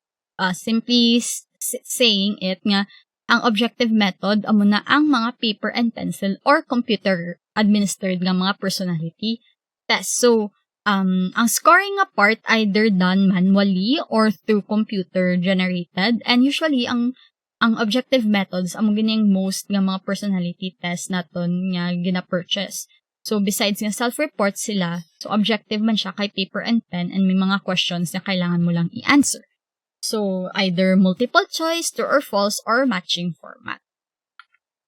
simply saying it nga, ang objective method, amo na ang mga paper and pencil or computer-administered nga mga personality test. So, ang scoring nga part either done manually or through computer-generated. And usually, ang objective methods, amo gining most nga mga personality test naton nga gina-purchase. So, besides nga self-report sila, so objective man siya kay paper and pen and may mga questions na kailangan mo lang i-answer. So, either multiple choice, true or false, or matching format.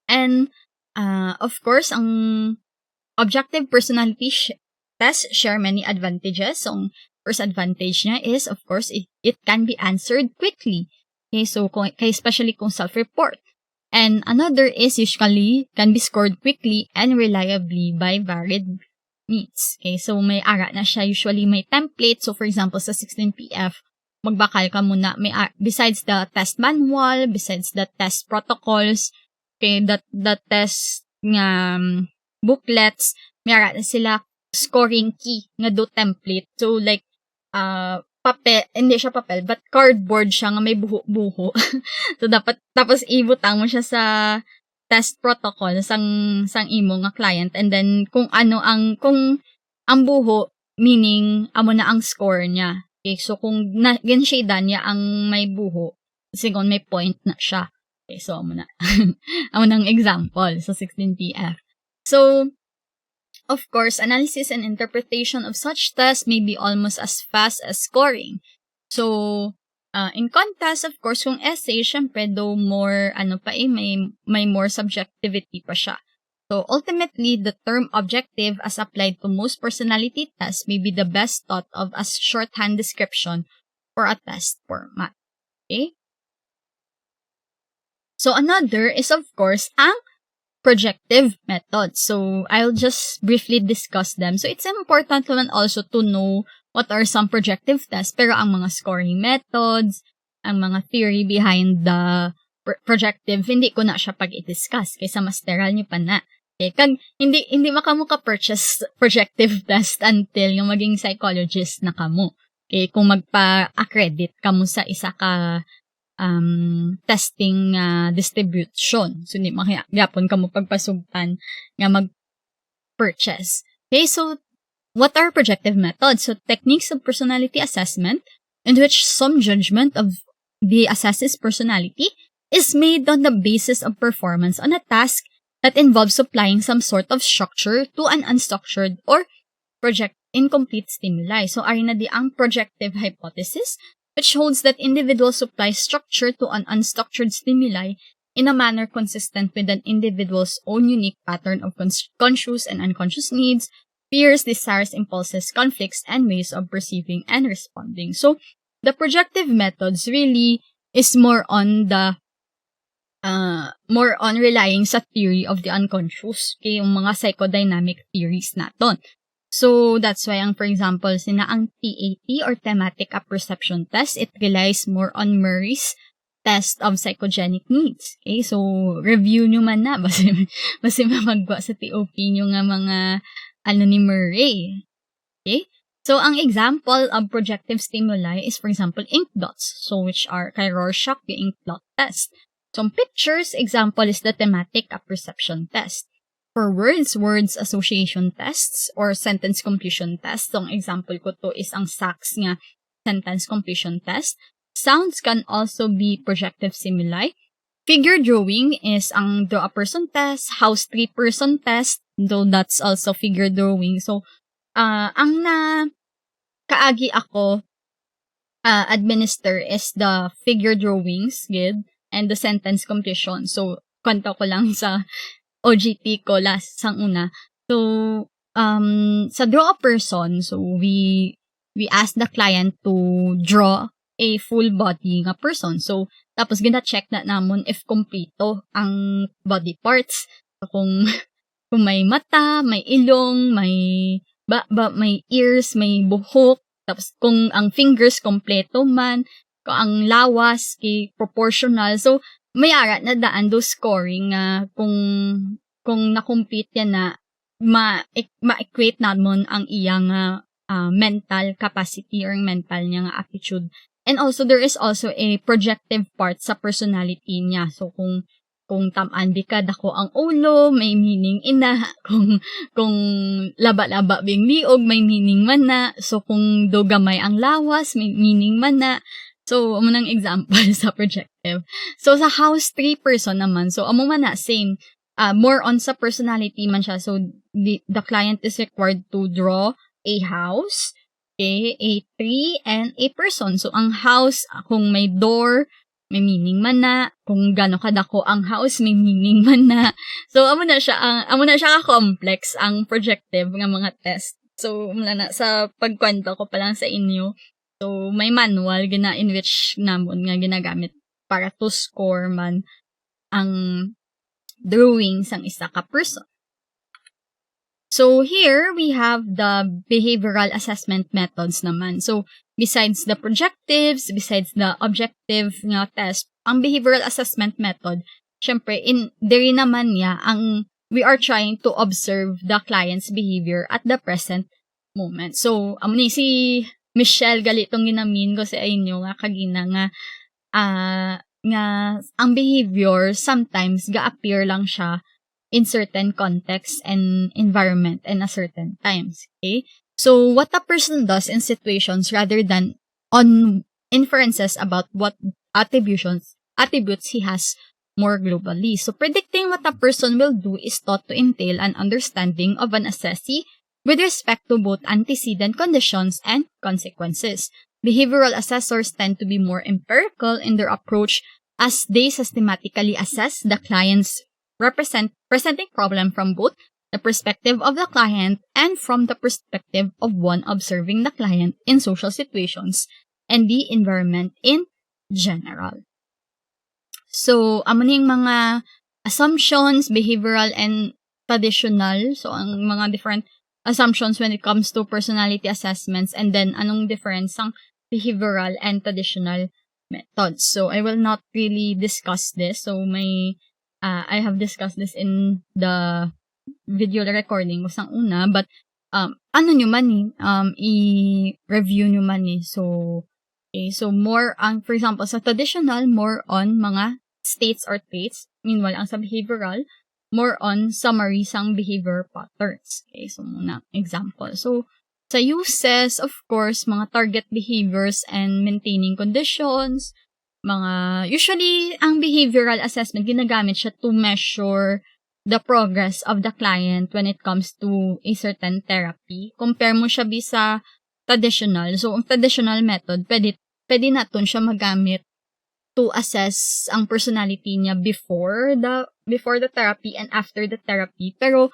And, of course, ang objective personality test share many advantages. So, ang first advantage niya is, of course, it can be answered quickly. Okay, so, especially kung self-report. And another is usually can be scored quickly and reliably by varied means. Okay, so may ara na siya. Usually may template. So, for example, sa 16PF, magbakal ka muna. Besides the test manual, besides the test protocols, okay, the test nga booklets, may ara na sila scoring key nga do template. So, like, hindi siya papel, but cardboard siya nga may buho-buho. So, tapos ibutang mo siya sa test protocol sang imo nga client. And then, kung ang buho, meaning, amo na ang score niya. Okay, so kung ginshada niya ang may buho, sigon may point na siya. Okay, so amo na. Amo nang example sa 16PF. So, of course, analysis and interpretation of such tests may be almost as fast as scoring. So, in contrast, of course, kung essay, syempre, though more, may more subjectivity pa siya. So, ultimately, the term objective as applied to most personality tests may be the best thought of as shorthand description for a test format. Okay? So, another is, of course, ang projective method. So, I'll just briefly discuss them. So, it's important naman also to know what are some projective tests, pero ang mga scoring methods, ang mga theory behind the projective, hindi ko na siya pag-i-discuss kaysa masteral nyo pa na. Okay, kag hindi makamo ka purchase projective test until yung maging psychologist na kamo. Okay, kung magpa-accredit kamo sa isa ka testing distribution. So, di magyapon ka mo pagpasugtan nga mag-purchase. Okay, so what are projective methods? So, techniques of personality assessment in which some judgment of the assessee's personality is made on the basis of performance on a task that involves supplying some sort of structure to an unstructured or project incomplete stimuli. So, ari na di ang projective hypothesis, which holds that individuals supply structure to an unstructured stimuli in a manner consistent with an individual's own unique pattern of conscious and unconscious needs, fears, desires, impulses, conflicts, and ways of perceiving and responding. So, the projective methods really is more on relying sa theory of the unconscious, okay, yung mga psychodynamic theories naton. So, that's why for example, ang TAT or Thematic Apperception Test, it relies more on Murray's test of psychogenic needs. Okay, so, review nyo man na, basi mamagwa sa TOP nyo nga mga, ni Murray. Okay, so, ang example of projective stimuli is, for example, ink dots, so which are kay Rorschach, the ink dot test. Some pictures, example is the Thematic Apperception Test. For words association tests or sentence completion test. So, ang example ko to is ang SACS nga sentence completion test. Sounds can also be projective stimuli. Figure drawing is ang draw a person test, house 3-person test, though that's also figure drawing. So, ang kaagi ako administer is the figure drawings, good, and the sentence completion. So, kwento ko lang sa OGT ko last sang una. So, sa draw a person, so we ask the client to draw a full body nga person. So, tapos gina-check na namon if kompleto ang body parts. So, kung may mata, may ilong, may ears, may buhok, tapos kung ang fingers kompleto man, kung ang lawas kay proportional. So, mayara na daan do scoring kung na-complete yan na ma-equate namon ang iyang mental capacity or mental niya nga aptitude. And also, there is also a projective part sa personality niya. So, kung tamaan di ka dako ang ulo, may meaning ina. Kung laba-laba bing liog, may meaning man na. So, kung do gamay ang lawas, may meaning man na. So, amo nang example sa projective. So, sa house 3-person naman, so, amo man na, same. More on sa personality man siya. So, the client is required to draw a house, okay, a tree, and a person. So, ang house, kung may door, may meaning man na. Kung gano'n kadako ang house, may meaning man na. So, amo na siya ka-complex ang projective ng mga test. So, mula na, sa pagkwento ko pa lang sa inyo, so, may manual in which namon nga ginagamit para to score man ang drawings ang isa ka person. So, here we have the behavioral assessment methods naman. So, besides the projectives, besides the objective nga test, ang behavioral assessment method, syempre, diri naman niya, we are trying to observe the client's behavior at the present moment. So, si Michelle, galitong ginamin ko sa inyo nga kagina nga ang behavior sometimes ga-appear lang siya in certain context and environment and a certain times. Okay? So, what a person does in situations rather than on inferences about what attributes he has more globally. So, predicting what a person will do is thought to entail an understanding of an assessee with respect to both antecedent conditions and consequences. Behavioral assessors tend to be more empirical in their approach as they systematically assess the client's presenting problem from both the perspective of the client and from the perspective of one observing the client in social situations and the environment in general. So, amo ning mga assumptions, behavioral and traditional. So, ang mga different assumptions when it comes to personality assessments, and then anong difference ang behavioral and traditional methods. So, I will not really discuss this. So, I have discussed this in the video recording ko sang una, but ano nyo man i-review nyo man So, Okay, so more ang, for example, sa traditional, more on mga states or traits. Meanwhile, ang sa behavioral, more on summaries ang behavior patterns. Okay, so muna example. So, sa uses, of course, mga target behaviors and maintaining conditions, usually, ang behavioral assessment, ginagamit siya to measure the progress of the client when it comes to a certain therapy. Compare mo siya sa traditional. So, ang traditional method, pwede natin siya magamit to assess ang personality niya before the therapy and after the therapy. Pero,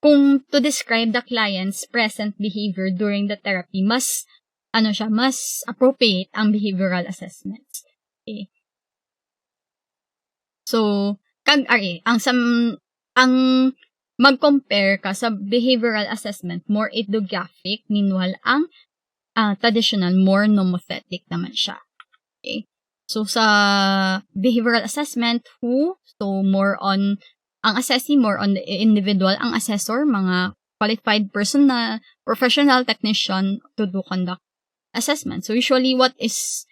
kung to describe the client's present behavior during the therapy, mas appropriate ang behavioral assessments. Okay. So, ang mag-compare ka sa behavioral assessment, more ethnographic, meanwhile, ang traditional, more nomothetic naman siya. Okay? So, sa behavioral assessment, so more on, ang assessee, more on the individual, ang assessor, mga qualified professional technician to do conduct assessment. So, usually, what is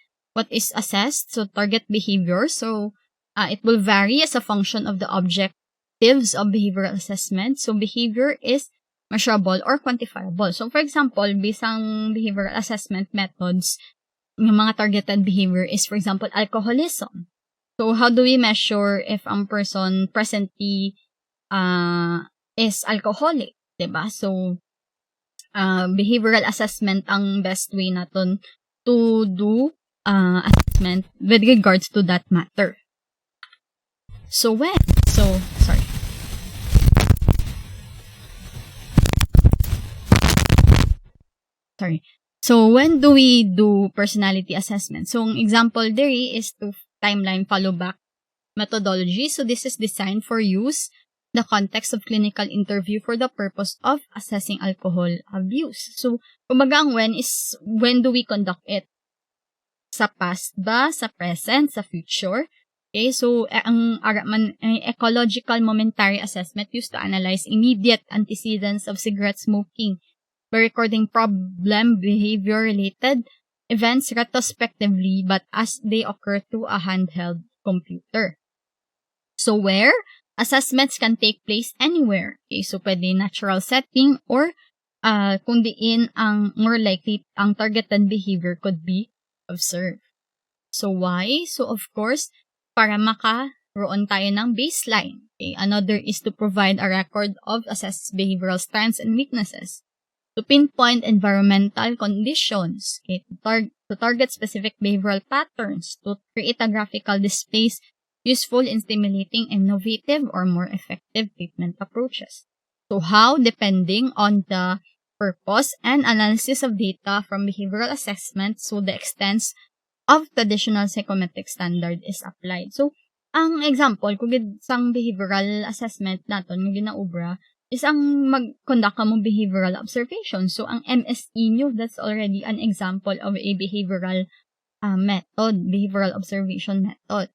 assessed? So, target behavior. So, it will vary as a function of the objectives of behavioral assessment. So, behavior is measurable or quantifiable. So, for example, bisang behavioral assessment methods, yung mga targeted behavior is, for example, alcoholism. So, how do we measure if ang person presently is alcoholic? Diba? So, behavioral assessment ang best way natin to do assessment with regards to that matter. So, So, when do we do personality assessment? So, ang example there is to timeline follow-back methodology. So, this is designed for use the context of clinical interview for the purpose of assessing alcohol abuse. So, kumbaga ang when do we conduct it? Sa past ba? Sa present? Sa future? Okay, so ang ecological momentary assessment used to analyze immediate antecedents of cigarette smoking by recording problem behavior-related events retrospectively but as they occur through a handheld computer. So where? Assessments can take place anywhere. Okay, so pwede natural setting or kung diin ang more likely ang targeted behavior could be observed. So why? So of course, para makaroon tayo ng baseline. Okay, another is to provide a record of assessed behavioral strengths and weaknesses. To pinpoint environmental conditions, okay, to target specific behavioral patterns, to create a graphical displays useful in stimulating innovative or more effective treatment approaches. So how? Depending on the purpose and analysis of data from behavioral assessment, so the extent of traditional psychometric standard is applied. So, ang example, kung isang behavioral assessment natin, yung ginaubra, is ang mag-conduct ka mong behavioral observation. So, ang MSE nyo, that's already an example of a behavioral method, behavioral observation method.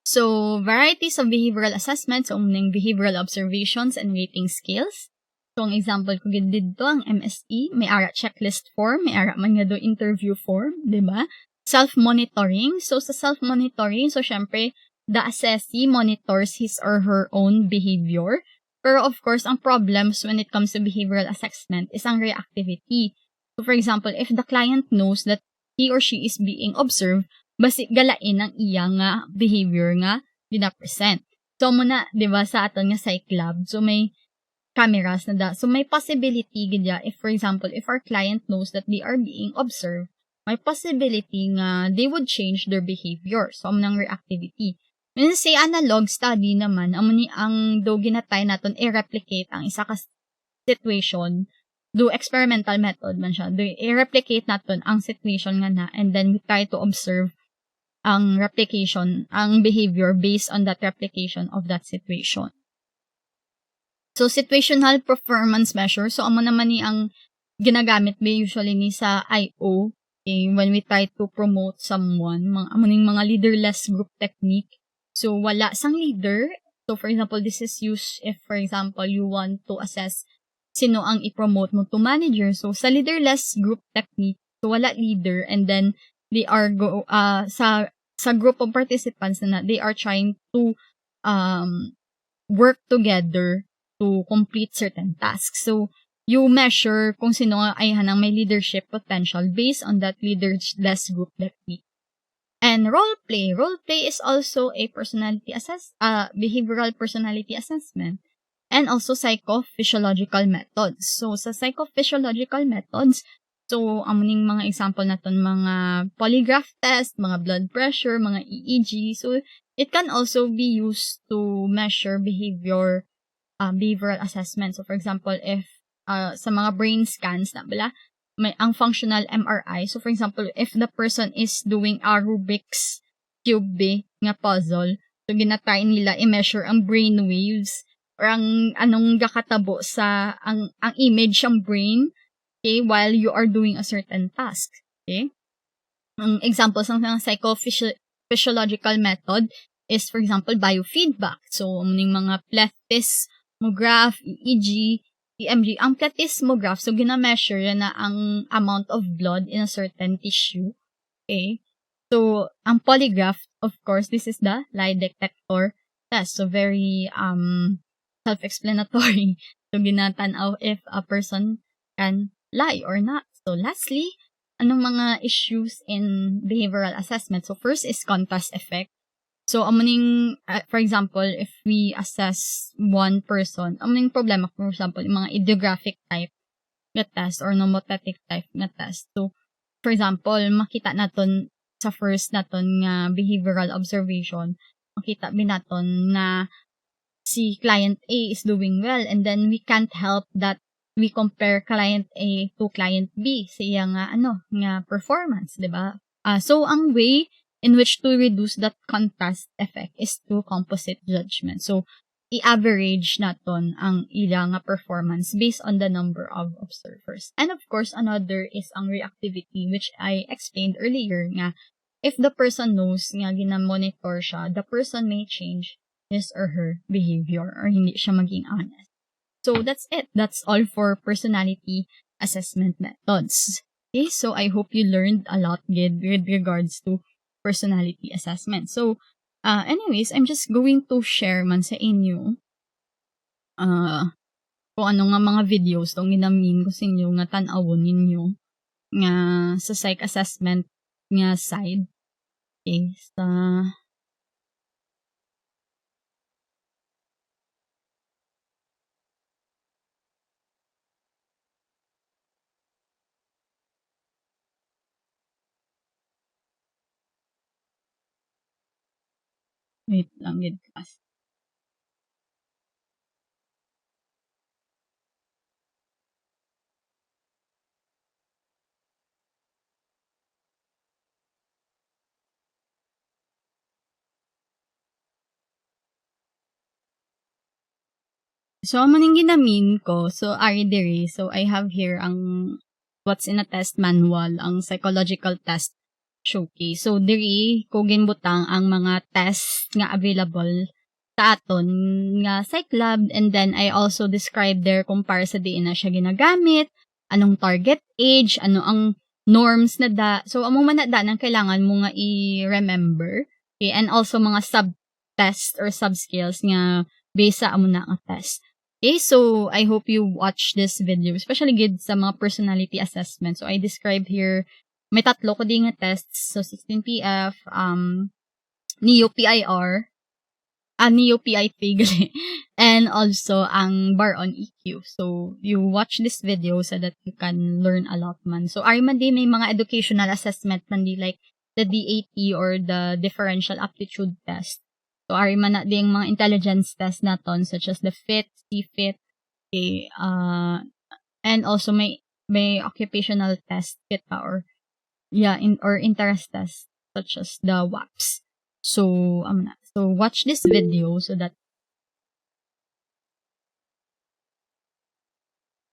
So, varieties of behavioral assessments, so, umunang behavioral observations and rating scales. So, ang example ko dito, ang MSE, may ara checklist form, may ara man nga do interview form, di ba? Self-monitoring. So, sa self-monitoring, so, syempre, the assessee monitors his or her own behavior. Pero, of course, ang problems when it comes to behavioral assessment is ang reactivity. So, for example, if the client knows that he or she is being observed, basi galain ang iya nga behavior nga dina-present. So, muna, di ba, sa aton nga psych lab, so, may cameras na da. So, may possibility gidya if, for example, if our client knows that they are being observed, may possibility nga they would change their behavior. So, amunang reactivity. When say analog study naman, amuni ang do ginatay naton i-replicate ang isa ka situation, do experimental method man siya, do i-replicate naton ang situation nga na, and then we try to observe ang replication, ang behavior based on that replication of that situation. So, situational performance measure. So, amo naman ni ang ginagamit ba usually ni sa IO, okay, when we try to promote someone, amuning mga leaderless group technique. So, wala sang leader. So, for example, this is used if, for example, you want to assess sino ang i-promote mo to manager. So, sa leaderless group technique, So wala leader, and then they are sa group of participants na they are trying to um work together to complete certain tasks. So you measure kung sino ay hanang may leadership potential based on that leaderless group that we. And role play. Role play is also a behavioral personality assessment. And also psychophysiological methods. So, sa psychophysiological methods, so, amuning mga example naton mga polygraph test, mga blood pressure, mga EEG. So, it can also be used to measure behavioral assessment. So, for example, if sa mga brain scans na bala, may ang functional MRI. So, for example, if the person is doing a Rubik's Cube nga puzzle, so ginatry nila i-measure ang brain waves or ang anong gakatabo sa ang image ang brain, okay, while you are doing a certain task. Okay? Ang examples ng psychophysiological method is, for example, biofeedback. So, mga plethysmograph, EEG, EMG. Ang plethysmograph, so gina-measure yan na ang amount of blood in a certain tissue. Okay? So, ang polygraph, of course, this is the lie detector test. So, very self-explanatory. So, ginatanaw if a person can lie or not. So, lastly, anong mga issues in behavioral assessment? So, first is contrast effect. So, for example, if we assess one person, amuning problema, for example, yung mga idiographic type na test or nomothetic type na test. So, for example, makita naton sa first naton nga behavioral observation, makita naton na si client A is doing well, and then we can't help that we compare client A to client B sa iya nga performance, di ba? So, ang way in which to reduce that contrast effect is through composite judgment. So, i-average naton ang ilang performance based on the number of observers. And of course, another is ang reactivity, which I explained earlier nga, if the person knows nga ginamonitor siya, the person may change his or her behavior or hindi siya maging honest. So, that's it. That's all for personality assessment methods. Okay, so I hope you learned a lot with regards to personality assessment. So, anyways, I'm just going to share man sa inyo kung ano nga mga videos tong ginamin ko sa inyo nga tan-awon ninyo nga sa psych assessment nga side. Okay, wait lang, class. So, maning ginamin ko, so, ari diri, so, I have here ang what's in a test manual, ang psychological test showcase. So, diri, ko ginbutang ang mga test nga available sa aton nga psych lab, and then I also describe there kung para sa diin na siya ginagamit, anong target age, ano ang norms na da. So, among manada nang kailangan mo nga i-remember. Okay, and also mga sub-test or sub-skills nga based sa amo na nga test. Okay, so I hope you watch this video, especially good sa mga personality assessment. So I describe here, may tatlo ko din nga tests. So 16PF, NEO-PIR, NEO-PIT, and also ang bar on EQ. So you watch this video so that you can learn a lot man. So ari man din may mga educational assessment man di like the DAT or the differential aptitude test. So, ari man na ding mga intelligence test naton such as the FIT, CFIT, okay, and also may occupational test kita or interest test such as the WAPS. So, so watch this video so that